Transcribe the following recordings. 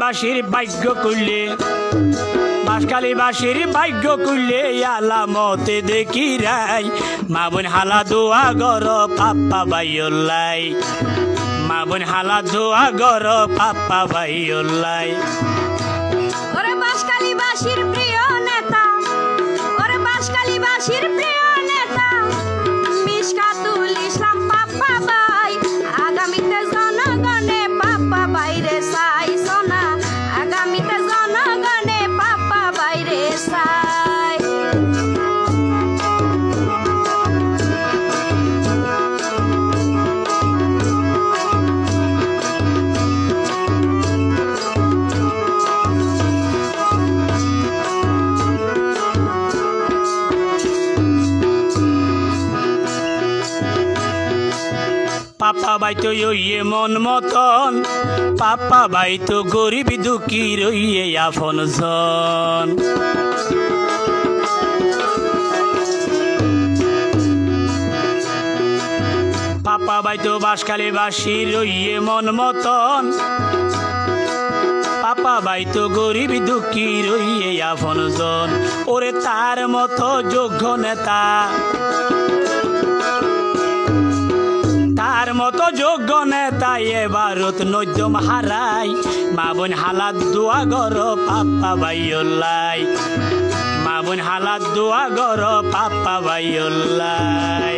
বাসির ভাগ্য করলে বাঁশখালী বাসির ভাগ্য করলে আলামতে দেখি রাই মা বোন হালা দোয়া গর পাপ্পা বাইলাই মা বোন হালা দোয়া গর পাপ্পা বাইলাই ওরে বাঁশখালী বাসির প্রিয় নেতা ওরে বাঁশখালী বাসির প্রিয় নেতা মিশকাতুল ইসলাম পাপ্পা ভাই আগামীতে জনগণে পাপ্পা বাইরে চাই সোনা আগামীতে জনগণে পাপ্পা বাইরে চাই পাপ্পা ভাই তো ইয়ে মন মতন পাপ্পা ভাই তো গরিব দুঃখী রইয়ে আপন জন পাপ্পা ভাই তো বাঁশখালী বাসি রইয়ে মন মতন পাপ্পা ভাই তো গরিব দুঃখী রইয়ে আপন জন ওরে তার মতো যোগ্য নেতা তার মতো যোগ্য নেতা এবারত নৈদ্যম হারাই মা বোন হালাত দোয়া গর পাপ্পা বাইলাই মা বোন হালাত দোয়া গর পাপ্পা বাইলাই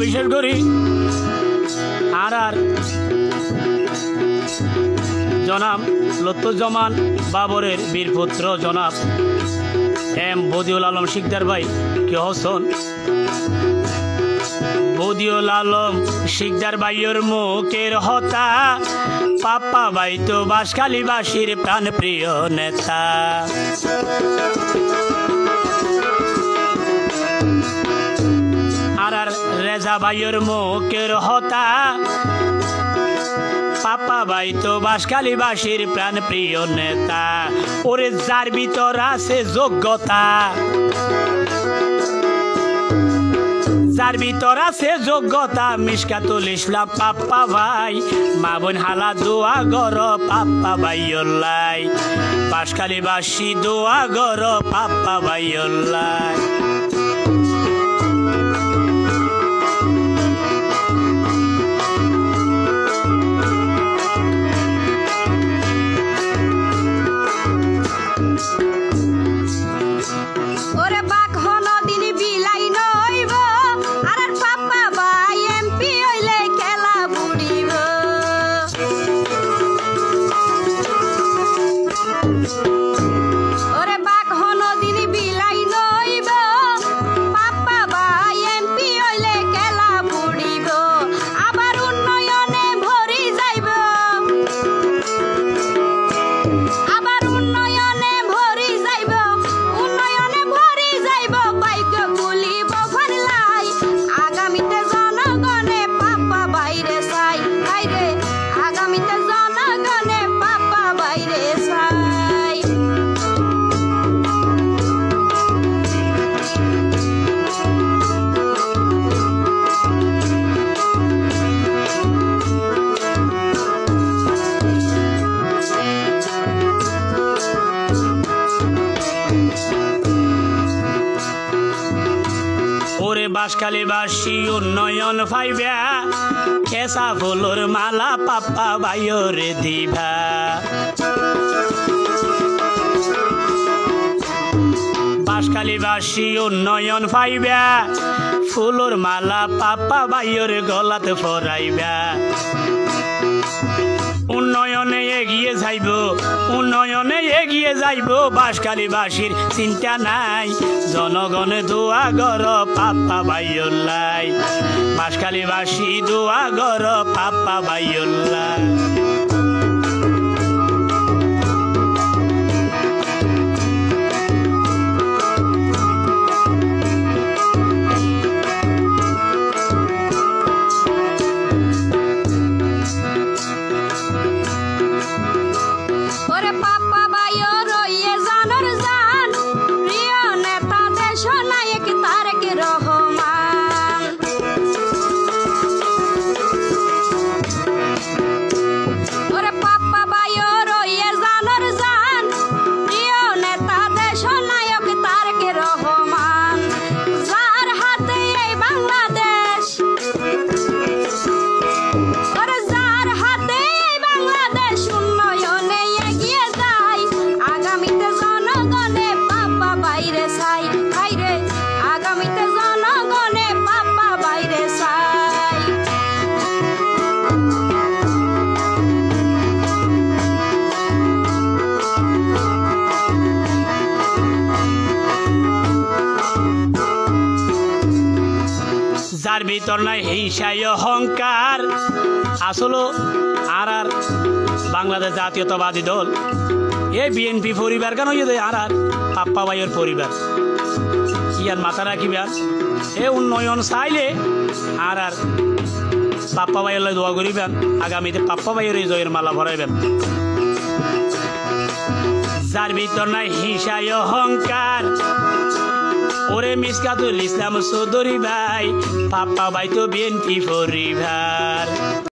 বিশেষ করি আর জনাব লুৎফুজ্জামান বাবরের বীরপুত্র জনাব এম বদিউল আলম শিকদার ভাই কে হসন বদিউল আলম শিকদার ভাইয়ের মুখের হতা পাপ্পা ভাই তো বাঁশখালী বাসির প্রাণ প্রিয় নেতা আর রেজা ভাইয়ের মুখের হতা পাপ্পা ভাই তো বাঁশখালী বাসির প্রাণ প্রিয় নেতা ওরে যার ভিতর আছে যোগ্যতা যার ভিতর আছে যোগ্যতা মিশকাতুল ইসলাম পাপ্পা ভাই মা বোন হালা দোয়া গর পাপ্পা বাইলাই বাঁশখালী বাসি দোয়া গর পাপ্পা বাইলাই ওরে বাঘ হন দিন বিলাই নইব বাঁশখালীবাসী উন্নয়ন পাইবা কেঁচা ফুলর মালা পাপ্পা বাইরে দিবা বাঁশখালীবাসী উন্নয়ন পাইবা ফুলর মালা পাপ্পা বাইরে গলাতে পরাইবা উন্নয়নে এগিয়ে যাইব বাঁশখালীবাসীর চিন্তা নাই জনগণে দোয়া গর পাপ্পা বাইল্লাই বাঁশখালীবাসী দোয়া গর পাপ্পা বাইল্লাই যার ভিতর নাই হিংসায় অহংকার আসলে আর বাংলাদেশ জাতীয়তাবাদী দল এই বিএনপি পরিবার কেন আর পাপ্পা ভাইয়ের পরিবার ইয়ার মাথা রাখিবার এ উন্নয়ন চাইলে আর পাপ্পা ভাইয়ের দোয়া করিবেন আগামীতে পাপ্পা ভাইয়ের জয়ের মালা ভরাইবেন যার ভিতর নাই হিংসায় অহংকার ওরে মিসকাতুল ইসলাম চৌধুরী ভাই পাপ্পা ভাই তো বিএনপি পরিবার।